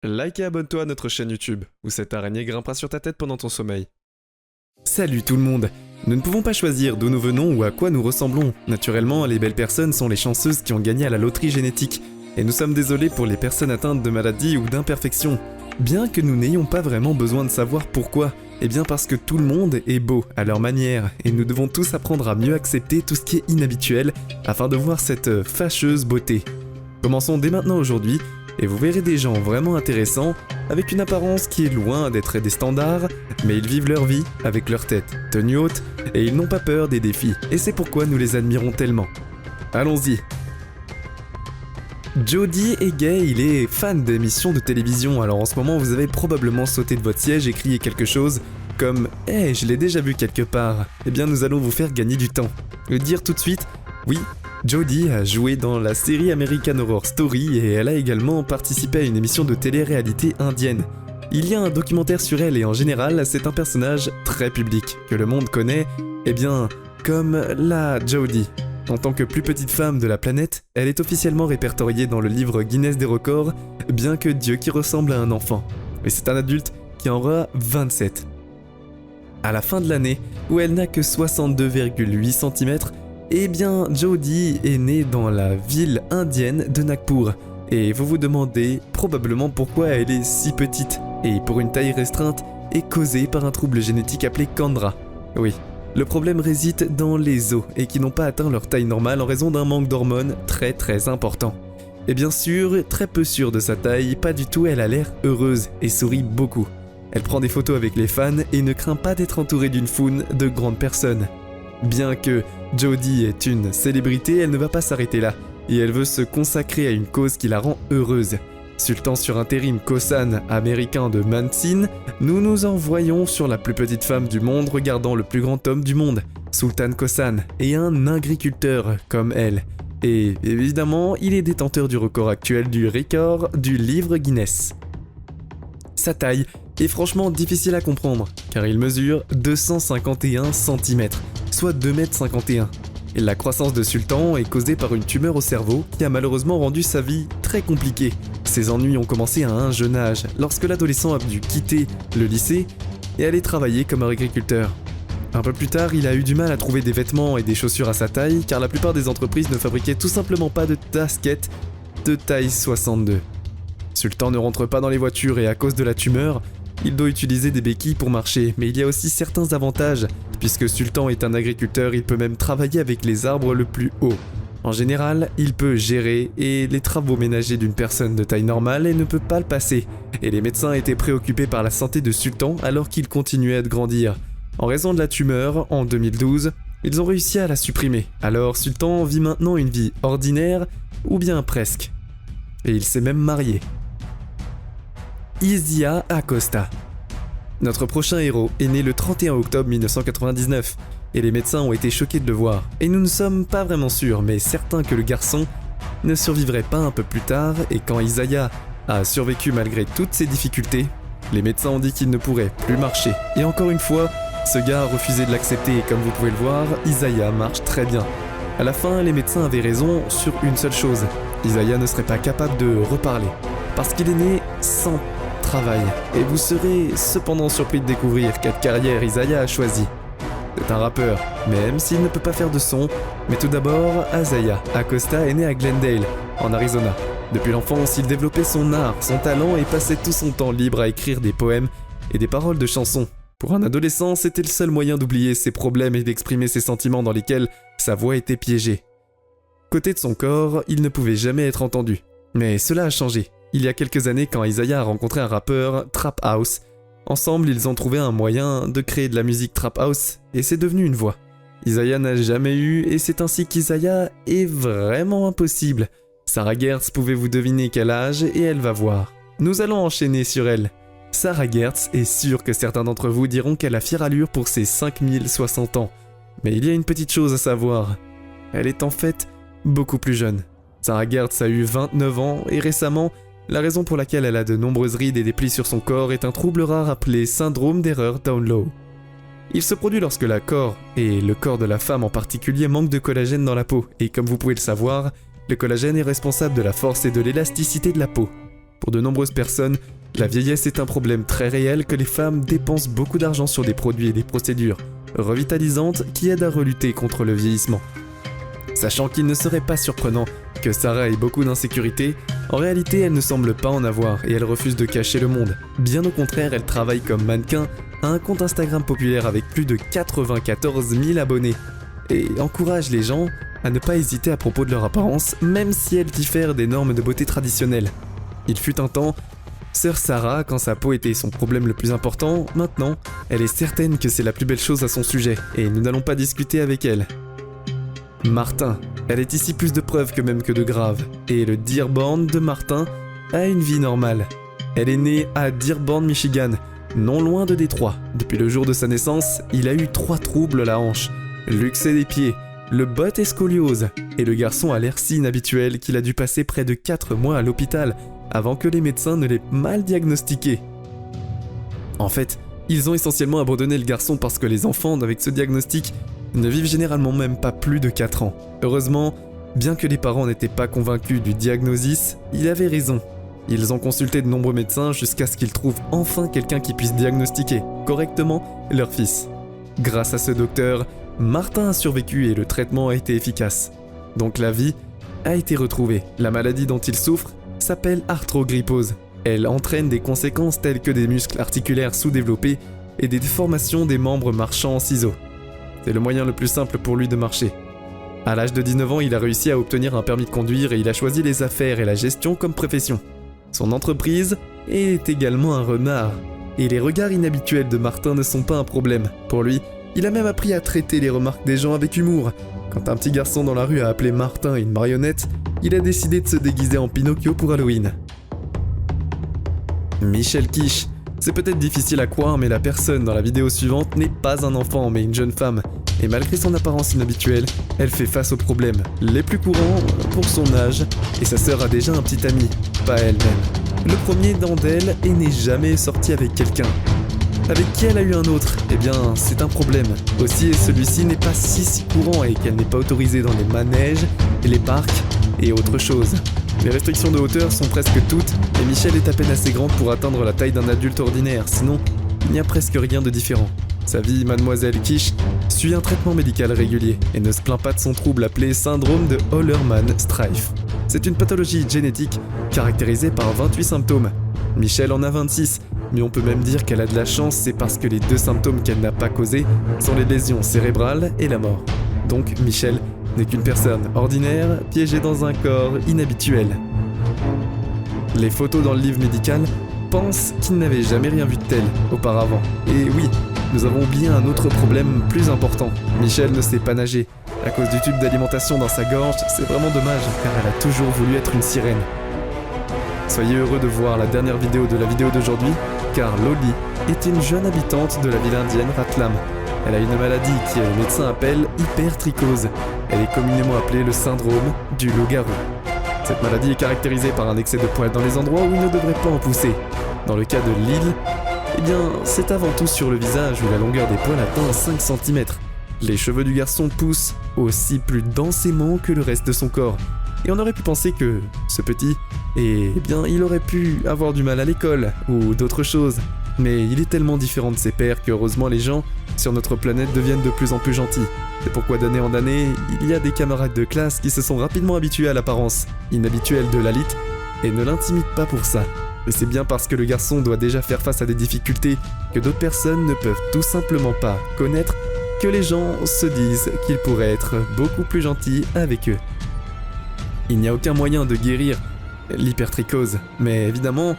Like et abonne-toi à notre chaîne YouTube, où cette araignée grimpera sur ta tête pendant ton sommeil. Salut tout le monde! Nous ne pouvons pas choisir d'où nous venons ou à quoi nous ressemblons. Naturellement, les belles personnes sont les chanceuses qui ont gagné à la loterie génétique. Et nous sommes désolés pour les personnes atteintes de maladies ou d'imperfections. Bien que nous n'ayons pas vraiment besoin de savoir pourquoi. Eh bien parce que tout le monde est beau à leur manière. Et nous devons tous apprendre à mieux accepter tout ce qui est inhabituel afin de voir cette fâcheuse beauté. Commençons dès maintenant aujourd'hui. Et vous verrez des gens vraiment intéressants, avec une apparence qui est loin d'être des standards, mais ils vivent leur vie avec leur tête tenue haute, et ils n'ont pas peur des défis, et c'est pourquoi nous les admirons tellement. Allons-y. Jody est gay, il est fan d'émissions de télévision, alors en ce moment vous avez probablement sauté de votre siège et crié quelque chose comme « Hey, je l'ai déjà vu quelque part ». Eh bien nous allons vous faire gagner du temps. Le dire tout de suite, oui, Jody a joué dans la série American Horror Story et elle a également participé à une émission de télé-réalité indienne. Il y a un documentaire sur elle et en général, c'est un personnage très public, que le monde connaît, eh bien, comme la Jody. En tant que plus petite femme de la planète, elle est officiellement répertoriée dans le livre Guinness des records, bien que Dieu qui ressemble à un enfant. Et c'est un adulte qui en aura 27. À la fin de l'année, où elle n'a que 62,8 cm, eh bien, Jody est née dans la ville indienne de Nagpur. Et vous vous demandez probablement pourquoi elle est si petite, et pour une taille restreinte, est causée par un trouble génétique appelé Candra. Oui, le problème réside dans les os, et qui n'ont pas atteint leur taille normale en raison d'un manque d'hormones très important. Et bien sûr, très peu sûre de sa taille, pas du tout, elle a l'air heureuse et sourit beaucoup. Elle prend des photos avec les fans et ne craint pas d'être entourée d'une foule de grandes personnes. Bien que Jody est une célébrité, elle ne va pas s'arrêter là, et elle veut se consacrer à une cause qui la rend heureuse. Sultan sur intérim Khosan américain de Mansin, nous nous envoyons sur la plus petite femme du monde regardant le plus grand homme du monde, Sultan Khosan, et un agriculteur comme elle. Et évidemment, il est détenteur du record actuel du record du livre Guinness. Sa taille est franchement difficile à comprendre, car il mesure 251 cm, soit 2,51 m. Et la croissance de Sultan est causée par une tumeur au cerveau qui a malheureusement rendu sa vie très compliquée. Ses ennuis ont commencé à un jeune âge, lorsque l'adolescent a dû quitter le lycée et aller travailler comme agriculteur. Un peu plus tard, il a eu du mal à trouver des vêtements et des chaussures à sa taille, car la plupart des entreprises ne fabriquaient tout simplement pas de baskets de taille 62. Sultan ne rentre pas dans les voitures et à cause de la tumeur, il doit utiliser des béquilles pour marcher, mais il y a aussi certains avantages. Puisque Sultan est un agriculteur, il peut même travailler avec les arbres le plus haut. En général, il peut gérer les travaux ménagers d'une personne de taille normale et ne peut pas le passer. Et les médecins étaient préoccupés par la santé de Sultan alors qu'il continuait de grandir. En raison de la tumeur, en 2012, ils ont réussi à la supprimer. Alors Sultan vit maintenant une vie ordinaire, ou bien presque. Et il s'est même marié. Isia Acosta. Notre prochain héros est né le 31 octobre 1999 et les médecins ont été choqués de le voir. Et nous ne sommes pas vraiment sûrs, mais certains que le garçon ne survivrait pas un peu plus tard et quand Isaiah a survécu malgré toutes ses difficultés, les médecins ont dit qu'il ne pourrait plus marcher. Et encore une fois, ce gars a refusé de l'accepter et comme vous pouvez le voir, Isaiah marche très bien. À la fin, les médecins avaient raison sur une seule chose. Isaiah ne serait pas capable de reparler parce qu'il est né sans travail. Et vous serez cependant surpris de découvrir quelle carrière Isaiah a choisi. C'est un rappeur, même s'il ne peut pas faire de son. Mais tout d'abord, Isaiah Acosta est né à Glendale, en Arizona. Depuis l'enfance, il développait son art, son talent et passait tout son temps libre à écrire des poèmes et des paroles de chansons. Pour un adolescent, c'était le seul moyen d'oublier ses problèmes et d'exprimer ses sentiments dans lesquels sa voix était piégée. Côté de son corps, il ne pouvait jamais être entendu. Mais cela a changé. Il y a quelques années, quand Isaiah a rencontré un rappeur, Trap House, ensemble ils ont trouvé un moyen de créer de la musique Trap House et c'est devenu une voix. Isaiah n'a jamais eu et c'est ainsi qu'Isaiah est vraiment impossible. Sarah Gertz, pouvez-vous deviner quel âge et elle va voir. Nous allons enchaîner sur elle. Sarah Gertz est sûre que certains d'entre vous diront qu'elle a fière allure pour ses 5060 ans. Mais il y a une petite chose à savoir. Elle est en fait beaucoup plus jeune. Sarah Gertz a eu 29 ans et récemment, la raison pour laquelle elle a de nombreuses rides et des plis sur son corps est un trouble rare appelé syndrome d'erreur Down-Low. Il se produit lorsque la corps, et le corps de la femme en particulier, manque de collagène dans la peau, et comme vous pouvez le savoir, le collagène est responsable de la force et de l'élasticité de la peau. Pour de nombreuses personnes, la vieillesse est un problème très réel que les femmes dépensent beaucoup d'argent sur des produits et des procédures revitalisantes qui aident à relutter contre le vieillissement. Sachant qu'il ne serait pas surprenant que Sarah ait beaucoup d'insécurité, en réalité elle ne semble pas en avoir et elle refuse de cacher le monde. Bien au contraire, elle travaille comme mannequin à un compte Instagram populaire avec plus de 94 000 abonnés et encourage les gens à ne pas hésiter à propos de leur apparence, même si elle diffère des normes de beauté traditionnelles. Il fut un temps, sœur Sarah, quand sa peau était son problème le plus important, maintenant, elle est certaine que c'est la plus belle chose à son sujet, et nous n'allons pas discuter avec elle. Martin, elle est ici plus de preuves que même que de graves, et le Dearborn de Martin a une vie normale. Elle est née à Dearborn, Michigan, non loin de Détroit. Depuis le jour de sa naissance, il a eu 3 troubles à la hanche, luxé des pieds, le bot et scoliose, et le garçon a l'air si inhabituel qu'il a dû passer près de 4 mois à l'hôpital avant que les médecins ne l'aient mal diagnostiqué. En fait, ils ont essentiellement abandonné le garçon parce que les enfants avec ce diagnostic ne vivent généralement même pas plus de 4 ans. Heureusement, bien que les parents n'étaient pas convaincus du diagnosis, il avait raison. Ils ont consulté de nombreux médecins jusqu'à ce qu'ils trouvent enfin quelqu'un qui puisse diagnostiquer correctement leur fils. Grâce à ce docteur, Martin a survécu et le traitement a été efficace. Donc la vie a été retrouvée. La maladie dont il souffre s'appelle arthrogrypose. Elle entraîne des conséquences telles que des muscles articulaires sous-développés et des déformations des membres marchant en ciseaux. C'est le moyen le plus simple pour lui de marcher. À l'âge de 19 ans, il a réussi à obtenir un permis de conduire et il a choisi les affaires et la gestion comme profession. Son entreprise est également un renard. Et les regards inhabituels de Martin ne sont pas un problème. Pour lui, il a même appris à traiter les remarques des gens avec humour. Quand un petit garçon dans la rue a appelé Martin une marionnette, il a décidé de se déguiser en Pinocchio pour Halloween. Michelle Kish. C'est peut-être difficile à croire, mais la personne dans la vidéo suivante n'est pas un enfant, mais une jeune femme. Et malgré son apparence inhabituelle, elle fait face aux problèmes les plus courants pour son âge, et sa sœur a déjà un petit ami, pas elle-même. Le premier d'elle n'est jamais sorti avec quelqu'un. Avec qui elle a eu un autre, eh bien c'est un problème. Aussi, celui-ci n'est pas si courant et qu'elle n'est pas autorisée dans les manèges, les parcs et autre chose. Les restrictions de hauteur sont presque toutes, et Michelle est à peine assez grande pour atteindre la taille d'un adulte ordinaire, sinon il n'y a presque rien de différent. Sa vie, Mademoiselle Kish suit un traitement médical régulier et ne se plaint pas de son trouble appelé syndrome de Hallermann-Streiff. C'est une pathologie génétique caractérisée par 28 symptômes. Michelle en a 26, mais on peut même dire qu'elle a de la chance, c'est parce que les 2 symptômes qu'elle n'a pas causés sont les lésions cérébrales et la mort. Donc Michelle n'est qu'une personne ordinaire piégée dans un corps inhabituel. Les photos dans le livre médical pensent qu'il n'avait jamais rien vu de tel auparavant. Et oui, nous avons oublié un autre problème plus important. Michelle ne sait pas nager. À cause du tube d'alimentation dans sa gorge, c'est vraiment dommage car elle a toujours voulu être une sirène. Soyez heureux de voir la dernière vidéo de la vidéo d'aujourd'hui, car Loli est une jeune habitante de la ville indienne Ratlam. Elle a une maladie qui les médecins appellent hypertrichose. Elle est communément appelée le syndrome du loup-garou. Cette maladie est caractérisée par un excès de poils dans les endroits où il ne devrait pas en pousser. Dans le cas de Lille, eh bien, c'est avant tout sur le visage où la longueur des poils atteint 5 cm. Les cheveux du garçon poussent aussi plus densément que le reste de son corps. Et on aurait pu penser que ce petit, eh bien, il aurait pu avoir du mal à l'école ou d'autres choses. Mais il est tellement différent de ses pairs que heureusement les gens sur notre planète deviennent de plus en plus gentils. C'est pourquoi d'année en année, il y a des camarades de classe qui se sont rapidement habitués à l'apparence inhabituelle de Lalit et ne l'intimident pas pour ça. Et c'est bien parce que le garçon doit déjà faire face à des difficultés que d'autres personnes ne peuvent tout simplement pas connaître que les gens se disent qu'ils pourraient être beaucoup plus gentils avec eux. Il n'y a aucun moyen de guérir l'hypertrichose, mais évidemment,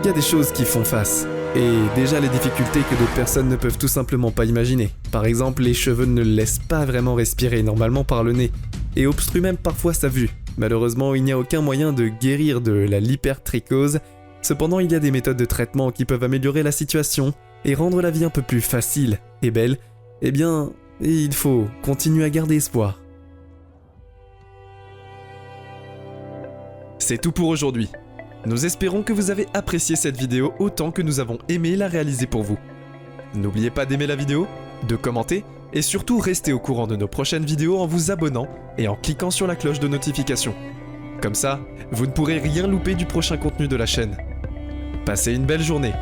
il y a des choses qui font face. Et déjà les difficultés que d'autres personnes ne peuvent tout simplement pas imaginer. Par exemple, les cheveux ne le laissent pas vraiment respirer normalement par le nez, et obstruent même parfois sa vue. Malheureusement, il n'y a aucun moyen de guérir de l'hypertrichose. Cependant, il y a des méthodes de traitement qui peuvent améliorer la situation et rendre la vie un peu plus facile et belle. Eh bien, il faut continuer à garder espoir. C'est tout pour aujourd'hui. Nous espérons que vous avez apprécié cette vidéo autant que nous avons aimé la réaliser pour vous. N'oubliez pas d'aimer la vidéo, de commenter et surtout rester au courant de nos prochaines vidéos en vous abonnant et en cliquant sur la cloche de notification. Comme ça, vous ne pourrez rien louper du prochain contenu de la chaîne. Passez une belle journée.